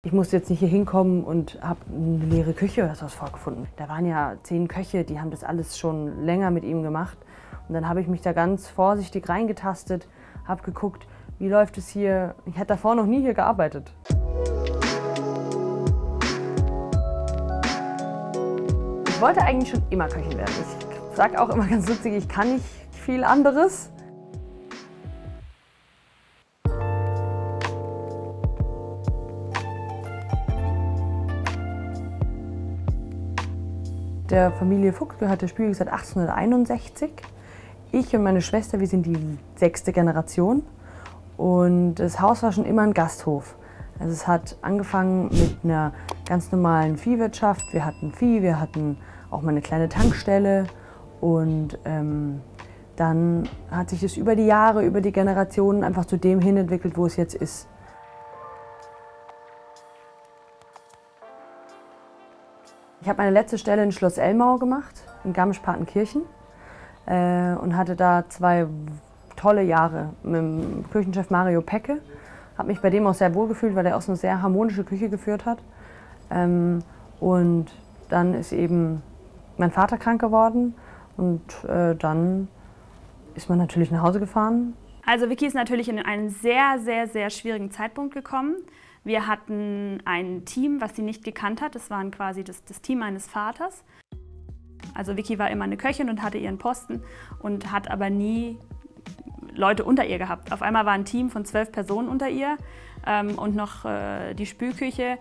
Ich musste jetzt nicht hier hinkommen und habe eine leere Küche oder sowas vorgefunden. Da waren ja 10 Köche, die haben das alles schon länger mit ihm gemacht. Und dann habe ich mich da ganz vorsichtig reingetastet, habe geguckt, wie läuft es hier. Ich hatte davor noch nie hier gearbeitet. Ich wollte eigentlich schon immer Köchin werden. Ich sage auch immer ganz lustig, ich kann nicht viel anderes. Der Familie Fuchs gehört der Spülweg seit 1861. Ich und meine Schwester, wir sind die 6. Generation. Und das Haus war schon immer ein Gasthof. Also es hat angefangen mit einer ganz normalen Viehwirtschaft. Wir hatten Vieh, wir hatten auch mal eine kleine Tankstelle. Und dann hat sich das über die Jahre, über die Generationen einfach zu dem hin entwickelt, wo es jetzt ist. Ich habe meine letzte Stelle in Schloss Elmau gemacht, in Garmisch-Partenkirchen, und hatte da 2 tolle Jahre mit dem Küchenchef Mario Pecke. Habe mich bei dem auch sehr wohl gefühlt, weil er auch so eine sehr harmonische Küche geführt hat. Und dann ist eben mein Vater krank geworden und dann ist man natürlich nach Hause gefahren. Also Vicky ist natürlich in einen sehr, sehr, sehr schwierigen Zeitpunkt gekommen. Wir hatten ein Team, was sie nicht gekannt hat. Das war quasi das Team meines Vaters. Also Vicky war immer eine Köchin und hatte ihren Posten und hat aber nie Leute unter ihr gehabt. Auf einmal war ein Team von 12 Personen unter ihr und noch die Spülküche.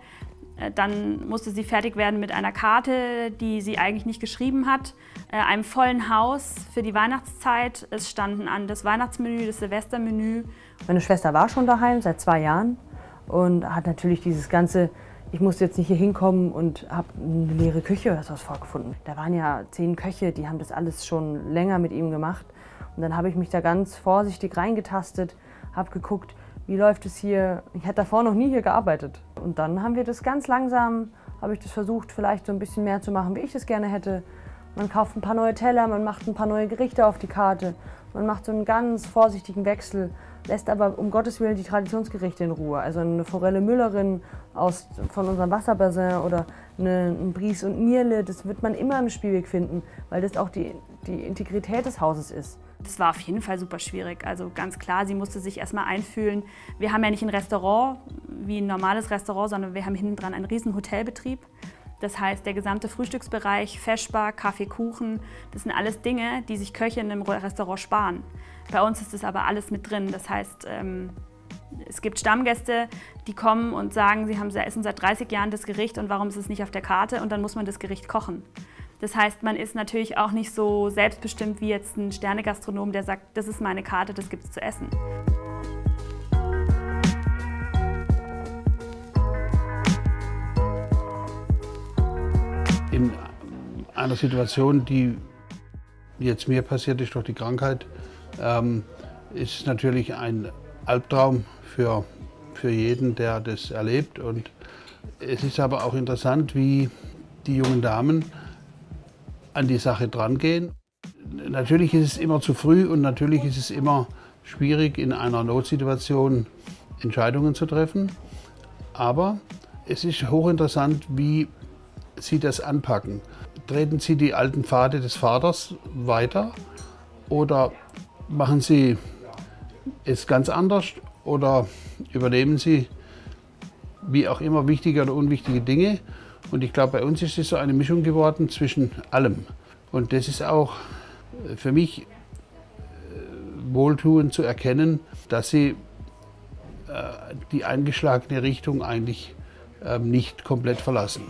Dann musste sie fertig werden mit einer Karte, die sie eigentlich nicht geschrieben hat, einem vollen Haus für die Weihnachtszeit. Es standen an das Weihnachtsmenü, das Silvestermenü. Meine Schwester war schon daheim seit 2 Jahren und hat natürlich dieses ganze, ich musste jetzt nicht hier hinkommen und habe eine leere Küche oder sowas vorgefunden. Da waren ja 10 Köche, die haben das alles schon länger mit ihm gemacht. Und dann habe ich mich da ganz vorsichtig reingetastet, habe geguckt, wie läuft es hier. Ich hatte davor noch nie hier gearbeitet. Und dann haben wir das ganz langsam, habe ich das versucht, vielleicht so ein bisschen mehr zu machen, wie ich das gerne hätte. Man kauft ein paar neue Teller, man macht ein paar neue Gerichte auf die Karte. Man macht so einen ganz vorsichtigen Wechsel, lässt aber um Gottes Willen die Traditionsgerichte in Ruhe. Also eine Forelle Müllerin von unserem Wasserbassin oder ein Bries und Nierle, das wird man immer im Spielweg finden, weil das auch die Integrität des Hauses ist. Das war auf jeden Fall super schwierig. Also ganz klar, sie musste sich erstmal einfühlen. Wir haben ja nicht ein Restaurant wie ein normales Restaurant, sondern wir haben hinten dran einen riesen Hotelbetrieb. Das heißt, der gesamte Frühstücksbereich, Feschbar, Kaffee, Kuchen, das sind alles Dinge, die sich Köche in einem Restaurant sparen. Bei uns ist das aber alles mit drin. Das heißt, es gibt Stammgäste, die kommen und sagen, sie essen seit 30 Jahren das Gericht und warum ist es nicht auf der Karte, und dann muss man das Gericht kochen. Das heißt, man ist natürlich auch nicht so selbstbestimmt wie jetzt ein Sternegastronom, der sagt, das ist meine Karte, das gibt's zu essen. In einer Situation, die jetzt mir passiert ist durch die Krankheit, ist es natürlich ein Albtraum für jeden, der das erlebt. Und es ist aber auch interessant, wie die jungen Damen an die Sache drangehen. Natürlich ist es immer zu früh und natürlich ist es immer schwierig, in einer Notsituation Entscheidungen zu treffen. Aber es ist hochinteressant, wie Sie das anpacken. Treten Sie die alten Pfade des Vaters weiter oder machen Sie es ganz anders oder übernehmen Sie wie auch immer wichtige oder unwichtige Dinge. Und ich glaube, bei uns ist es so eine Mischung geworden zwischen allem. Und das ist auch für mich wohltuend zu erkennen, dass sie die eingeschlagene Richtung eigentlich nicht komplett verlassen.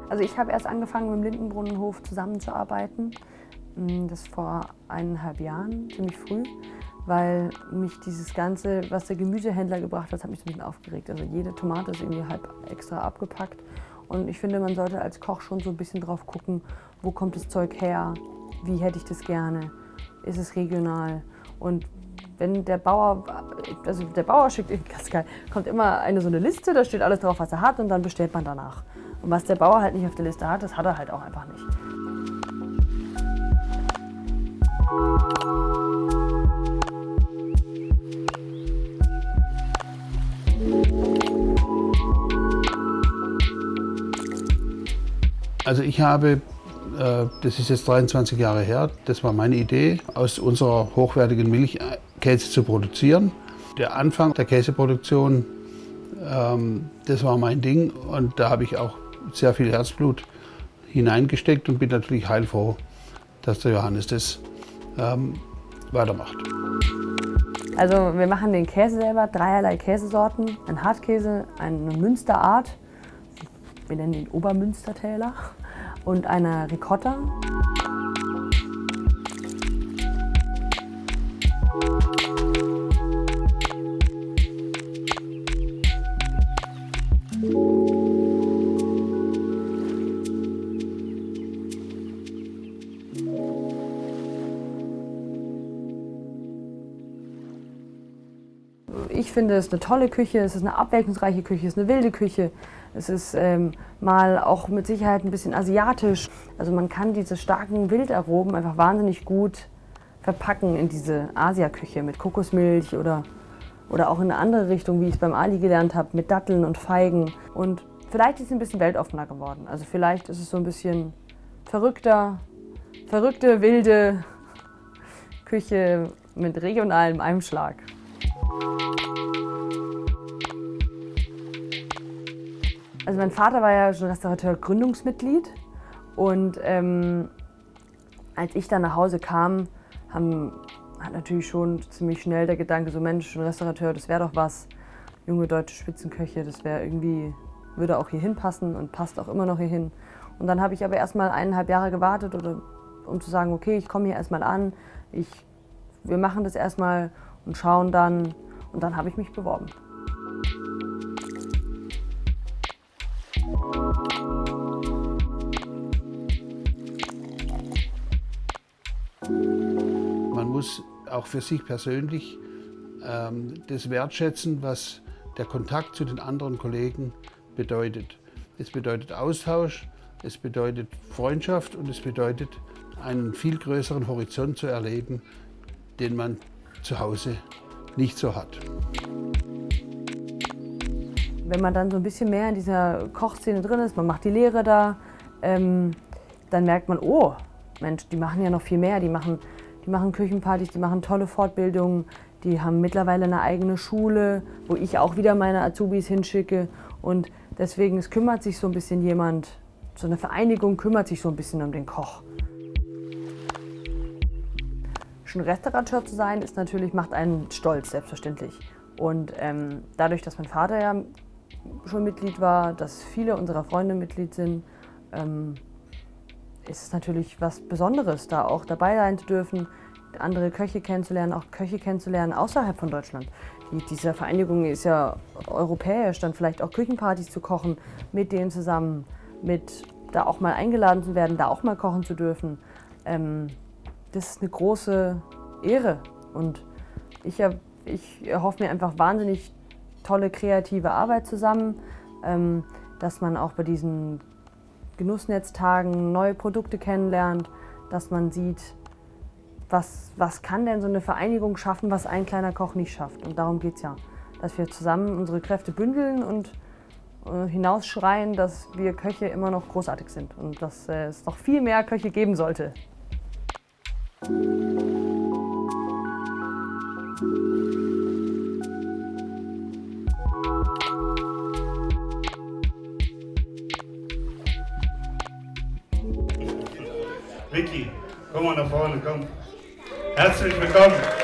Also ich habe erst angefangen, mit dem Lindenbrunnenhof zusammenzuarbeiten. Das vor 1,5 Jahren, ziemlich früh, weil mich dieses Ganze, was der Gemüsehändler gebracht hat, hat mich so ein bisschen aufgeregt. Also jede Tomate ist irgendwie halb extra abgepackt. Und ich finde, man sollte als Koch schon so ein bisschen drauf gucken, wo kommt das Zeug her, wie hätte ich das gerne, ist es regional. Und wenn der Bauer, also der Bauer schickt, ganz geil, kommt immer so eine Liste, da steht alles drauf, was er hat und dann bestellt man danach. Und was der Bauer halt nicht auf der Liste hat, das hat er halt auch einfach nicht. Also ich habe, das ist jetzt 23 Jahre her, das war meine Idee, aus unserer hochwertigen Milch Käse zu produzieren. Der Anfang der Käseproduktion, das war mein Ding und da habe ich auch sehr viel Herzblut hineingesteckt und bin natürlich heilfroh, dass der Johannes das weitermacht. Also wir machen den Käse selber, dreierlei Käsesorten, ein Hartkäse, eine Münsterart, wir nennen ihn Obermünstertäler, und eine Ricotta. Ich finde, es ist eine tolle Küche, es ist eine abwechslungsreiche Küche, es ist eine wilde Küche. Es ist mal auch mit Sicherheit ein bisschen asiatisch. Also man kann diese starken Wildaromen einfach wahnsinnig gut verpacken in diese Asiaküche mit Kokosmilch oder auch in eine andere Richtung, wie ich es beim Ali gelernt habe, mit Datteln und Feigen. Und vielleicht ist es ein bisschen weltoffener geworden. Also vielleicht ist es so ein bisschen verrückte, wilde Küche mit regionalem Einschlag. Also mein Vater war ja schon Restaurateur-Gründungsmitglied und als ich dann nach Hause kam, hat natürlich schon ziemlich schnell der Gedanke so, Mensch, ein Restaurateur, das wäre doch was, junge deutsche Spitzenköche, das wäre irgendwie, würde auch hier hinpassen und passt auch immer noch hier hin. Und dann habe ich aber erst mal 1,5 Jahre gewartet, um zu sagen, okay, ich komme hier erstmal an, wir machen das erstmal und schauen dann, und dann habe ich mich beworben. Man muss auch für sich persönlich das wertschätzen, was der Kontakt zu den anderen Kollegen bedeutet. Es bedeutet Austausch, es bedeutet Freundschaft und es bedeutet, einen viel größeren Horizont zu erleben, den man zu Hause nicht so hat. Wenn man dann so ein bisschen mehr in dieser Kochszene drin ist, man macht die Lehre da, dann merkt man, oh Mensch, die machen ja noch viel mehr, die machen Küchenpartys, die machen tolle Fortbildungen, die haben mittlerweile eine eigene Schule, wo ich auch wieder meine Azubis hinschicke. Und deswegen, es kümmert sich so ein bisschen jemand, so eine Vereinigung kümmert sich so ein bisschen um den Koch. Schon Restaurateur zu sein, ist natürlich, macht einen stolz, selbstverständlich. Und dadurch, dass mein Vater ja schon Mitglied war, dass viele unserer Freunde Mitglied sind, ist es natürlich was Besonderes, da auch dabei sein zu dürfen, andere Köche kennenzulernen, auch Köche kennenzulernen außerhalb von Deutschland. Diese Vereinigung ist ja europäisch, dann vielleicht auch Küchenpartys zu kochen, mit denen zusammen, da auch mal eingeladen zu werden, da auch mal kochen zu dürfen. Das ist eine große Ehre und ich erhoffe mir einfach wahnsinnig tolle kreative Arbeit zusammen, dass man auch bei diesen Genussnetztagen neue Produkte kennenlernt, dass man sieht, was kann denn so eine Vereinigung schaffen, was ein kleiner Koch nicht schafft. Und darum geht es ja, dass wir zusammen unsere Kräfte bündeln und hinausschreien, dass wir Köche immer noch großartig sind und dass es noch viel mehr Köche geben sollte. Vicky, komm mal nach vorne, komm. Herzlich willkommen.